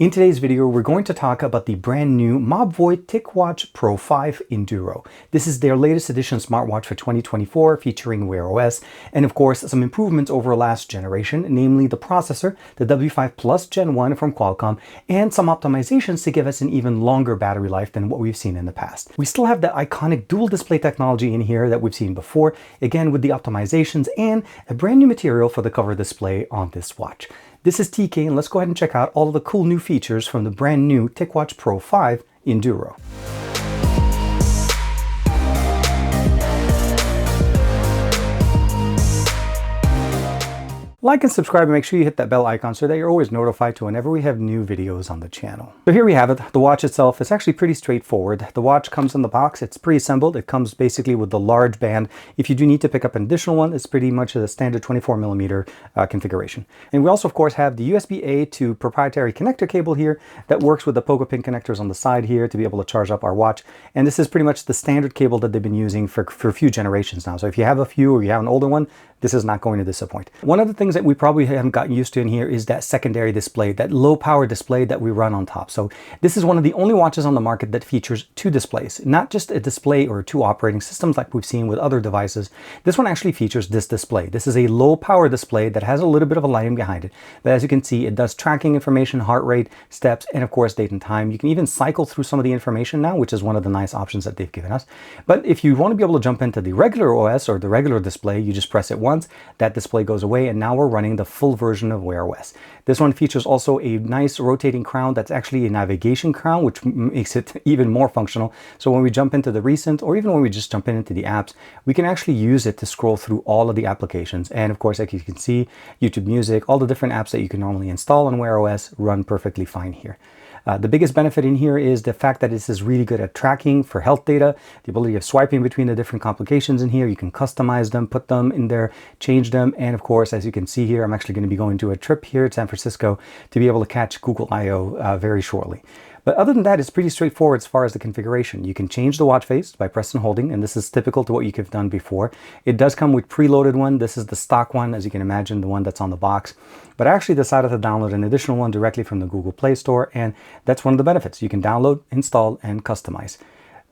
In today's video, we're going to talk about the brand new TicWatch Pro 5 Enduro. This is their latest edition smartwatch for 2024 featuring Wear OS and of course some improvements over last generation, namely the processor, the W5 Plus Gen 1 from Qualcomm, and some optimizations to give us an even longer battery life than what we've seen in the past. We still have that iconic dual display technology in here that we've seen before, again with the optimizations and a brand new material for the cover display on this watch. This is TK, and let's go ahead and check out all of the cool new features from the brand new TicWatch Pro 5 Enduro. Like and subscribe and make sure you hit that bell icon so that you're always notified to whenever we have new videos on the channel. So here we have it. The watch itself is actually pretty straightforward. The watch comes in the box. It's pre-assembled. It comes basically with the large band. If you do need to pick up an additional one, it's pretty much a standard 24mm configuration. And we also, of course, have the USB-A to proprietary connector cable here that works with the pogo pin connectors on the side here to be able to charge up our watch. And this is pretty much the standard cable that they've been using for a few generations now. So if you have a few or you have an older one, this is not going to disappoint. One of the things that we probably haven't gotten used to in here is that secondary display, that low power display that we run on top. So this is one of the only watches on the market that features two displays, not just a display or two operating systems like we've seen with other devices. This one actually features this display. This is a low power display that has a little bit of a lighting behind it. But as you can see, it does tracking information, heart rate, steps, and of course date and time. You can even cycle through some of the information now, which is one of the nice options that they've given us. But if you want to be able to jump into the regular OS or the regular display, you just press it once, that display goes away, and now we're running the full version of Wear OS. This one features also a nice rotating crown that's actually a navigation crown, which makes it even more functional. So when we jump into the recent, or even when we just jump into the apps, we can actually use it to scroll through all of the applications. And of course, like you can see, YouTube Music, all the different apps that you can normally install on Wear OS run perfectly fine here. The biggest benefit in here is the fact that this is really good at tracking for health data, the ability of swiping between the different complications in here. You can customize them, put them in there, change them. And of course, as you can see here, I'm actually going to be going to a trip here at San Francisco to be able to catch Google I/O very shortly. But other than that, it's pretty straightforward as far as the configuration. You can change the watch face by pressing and holding, and this is typical to what you could have done before. It does come with preloaded one. This is the stock one, as you can imagine, the one that's on the box. But I actually decided to download an additional one directly from the Google Play Store, and that's one of the benefits. You can download, install, and customize.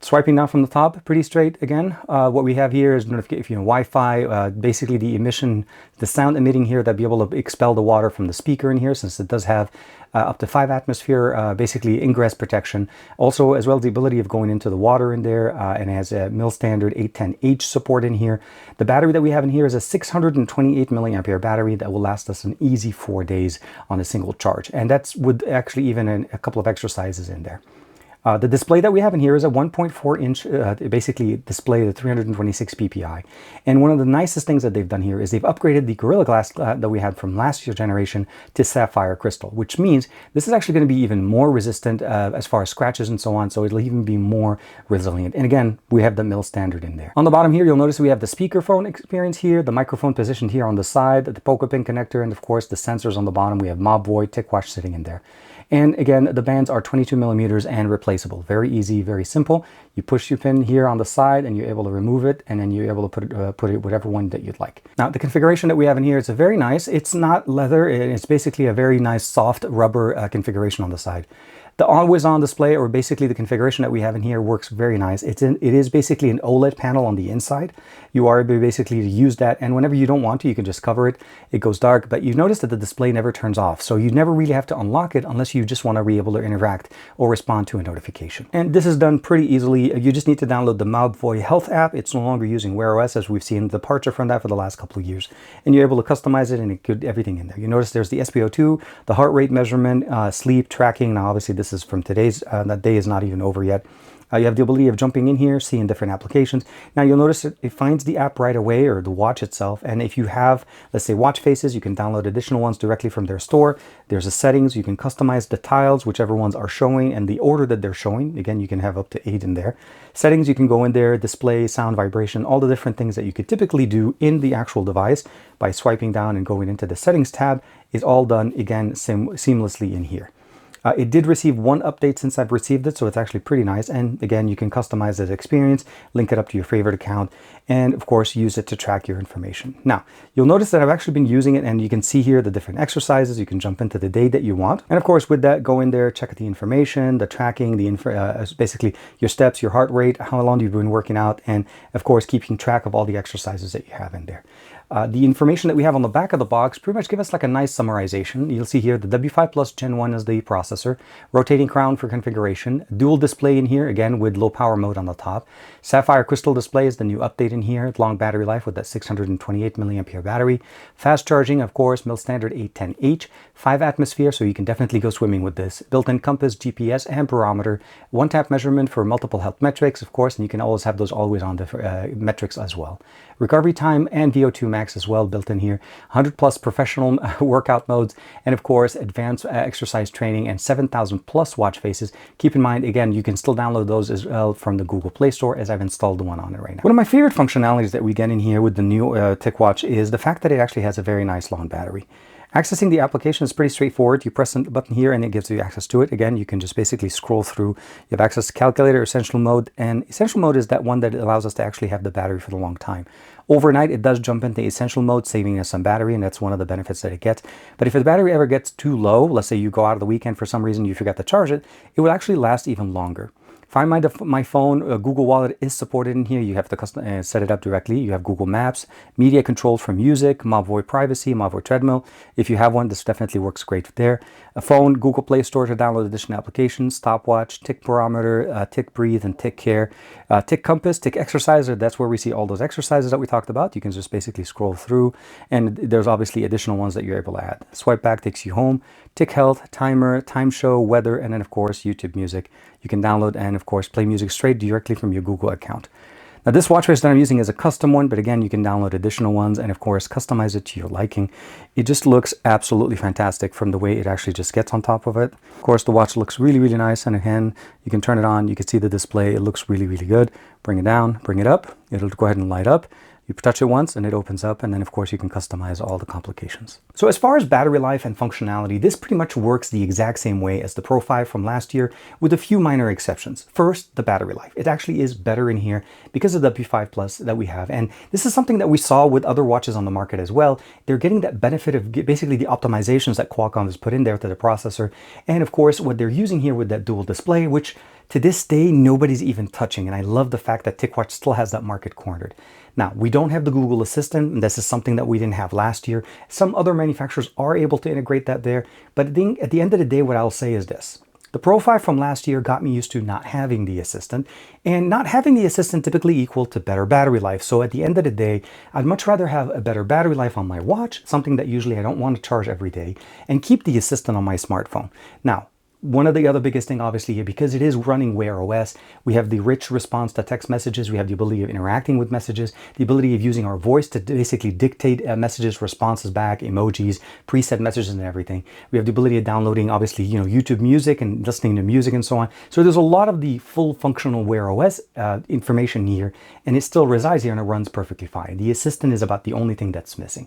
Swiping down from the top, pretty straight again. What we have here is if you know Wi-Fi, basically the emission, the sound emitting here that be able to expel the water from the speaker in here, since it does have up to 5 atmosphere, basically ingress protection. Also, as well as the ability of going into the water in there, and it has a mil standard 810H support in here. The battery that we have in here is a 628 milliampere battery that will last us an easy 4 days on a single charge. And that's with actually even a couple of exercises in there. The display that we have in here is a 1.4 inch, basically display the 326 ppi. And one of the nicest things that they've done here is they've upgraded the Gorilla Glass that we had from last year's generation to sapphire crystal, which means this is actually going to be even more resistant as far as scratches and so on. So it'll even be more resilient. And again, we have the mil standard in there. On the bottom here, you'll notice we have the speakerphone experience here, the microphone positioned here on the side, the pogo pin connector, and of course the sensors on the bottom. We have TicWatch sitting in there. And again, the bands are 22mm and replaceable. Very easy, very simple. You push your pin here on the side and you're able to remove it, and then you're able to put it whatever one that you'd like. Now, the configuration that we have in here is a very nice, it's not leather, it's basically a very nice soft rubber configuration on the side. The always-on display, or basically the configuration that we have in here, works very nice. It is basically an OLED panel on the inside. You are able basically to use that, and whenever you don't want to, you can just cover it. It goes dark, but you notice that the display never turns off, so you never really have to unlock it unless you just want to be able to interact or respond to a notification. And this is done pretty easily. You just need to download the Mobvoi Health app. It's no longer using Wear OS, as we've seen a departure from that for the last couple of years. And you're able to customize it, and it could everything in there. You notice there's the SpO2, the heart rate measurement, sleep tracking. Now, obviously, this is from today's, that day is not even over yet. You have the ability of jumping in here, seeing different applications. Now you'll notice it finds the app right away, or the watch itself. And if you have, let's say, watch faces, you can download additional ones directly from their store. There's a settings. You can customize the tiles, whichever ones are showing, and the order that they're showing. Again, you can have up to 8 in there. Settings, you can go in there, display, sound, vibration, all the different things that you could typically do in the actual device by swiping down and going into the settings tab is all done, again, seamlessly in here. It did receive one update since I've received it, so it's actually pretty nice. And again, you can customize the experience, link it up to your favorite account, and of course use it to track your information. Now, you'll notice that I've actually been using it, and you can see here the different exercises. You can jump into the day that you want. And of course, with that, go in there, check the information, the tracking, basically your steps, your heart rate, how long you've been working out, and of course, keeping track of all the exercises that you have in there. The information that we have on the back of the box pretty much give us like a nice summarization. You'll see here the W5 Plus Gen 1 is the processor, rotating crown for configuration, dual display in here, again with low power mode on the top. Sapphire crystal display is the new update in here, long battery life with that 628 milliampere battery. Fast charging, of course, mil standard 810H, 5 atmosphere, so you can definitely go swimming with this. Built-in compass, GPS, and barometer. One-tap measurement for multiple health metrics, of course, and you can always have those always on the metrics as well. Recovery time and VO2 max as well built in here. 100 plus professional workout modes, and of course advanced exercise training, and 7,000 plus watch faces. Keep in mind, again, you can still download those as well from the Google Play Store, as I've installed the one on it right now. One of my favorite functionalities that we get in here with the new TicWatch is the fact that it actually has a very nice long battery. Accessing the application is pretty straightforward. You press the button here and it gives you access to it. Again, you can just basically scroll through. You have access to calculator, essential mode, and essential mode is that one that allows us to actually have the battery for the long time. Overnight, it does jump into essential mode, saving us some battery, and that's one of the benefits that it gets. But if the battery ever gets too low, let's say you go out of the weekend for some reason, you forgot to charge it, it will actually last even longer. Find My Phone, Google Wallet is supported in here. You have to set it up directly. You have Google Maps, media controls for music, Mobvoi Privacy, Mobvoi Treadmill. If you have one, this definitely works great there. A phone, Google Play Store to download additional applications, stopwatch, tick barometer, tick breathe, and tick care. Tick compass, tick exerciser, that's where we see all those exercises that we talked about. You can just basically scroll through, and there's obviously additional ones that you're able to add. Swipe back takes you home. Tick health, timer, time show, weather, and then of course YouTube music. You can download and of course play music straight directly from your Google account. Now this watch face that I'm using is a custom one, but again, you can download additional ones and of course customize it to your liking. It just looks absolutely fantastic from the way it actually just gets on top of it. Of course, the watch looks really, really nice, and again, you can turn it on, you can see the display, it looks really, really good. Bring it down, bring it up, it'll go ahead and light up. You touch it once and it opens up, and then of course you can customize all the complications. So as far as battery life and functionality, this pretty much works the exact same way as the Pro 5 from last year, with a few minor exceptions. First, the battery life. It actually is better in here because of the W5 Plus that we have. And this is something that we saw with other watches on the market as well. They're getting that benefit of basically the optimizations that Qualcomm has put in there to the processor. And of course, what they're using here with that dual display, which to this day, nobody's even touching. And I love the fact that TicWatch still has that market cornered. Now, we don't have the Google Assistant, and this is something that we didn't have last year. Some other manufacturers are able to integrate that there, but at the end of the day, what I'll say is this. The Pro 5 from last year got me used to not having the Assistant, and not having the Assistant typically equal to better battery life. So at the end of the day, I'd much rather have a better battery life on my watch, something that usually I don't want to charge every day, and keep the Assistant on my smartphone. Now, one of the other biggest thing obviously here, because it is running Wear OS, we have the rich response to text messages, we have the ability of interacting with messages, the ability of using our voice to basically dictate messages, responses back, emojis, preset messages and everything. We have the ability of downloading obviously, YouTube music and listening to music and so on. So there's a lot of the full functional Wear OS information here, and it still resides here and it runs perfectly fine. The Assistant is about the only thing that's missing.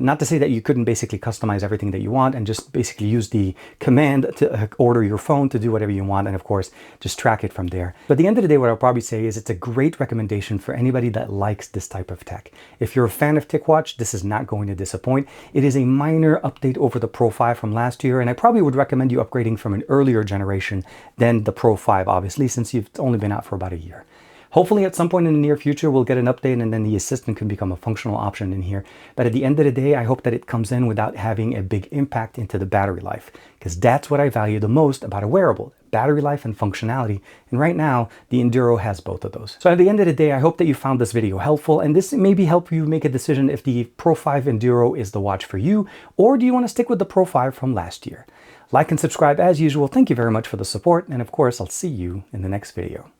Not to say that you couldn't basically customize everything that you want and just basically use the command to order your phone to do whatever you want, and of course just track it from there. But at the end of the day, what I'll probably say is it's a great recommendation for anybody that likes this type of tech. If you're a fan of TicWatch, this is not going to disappoint. It is a minor update over the Pro 5 from last year, and I probably would recommend you upgrading from an earlier generation than the Pro 5, obviously, since you've only been out for about a year. Hopefully at some point in the near future, we'll get an update and then the Assistant can become a functional option in here. But at the end of the day, I hope that it comes in without having a big impact into the battery life, because that's what I value the most about a wearable, battery life and functionality. And right now, the Enduro has both of those. So at the end of the day, I hope that you found this video helpful, and this maybe help you make a decision if the Pro 5 Enduro is the watch for you, or do you want to stick with the Pro 5 from last year? Like and subscribe as usual. Thank you very much for the support, and of course, I'll see you in the next video.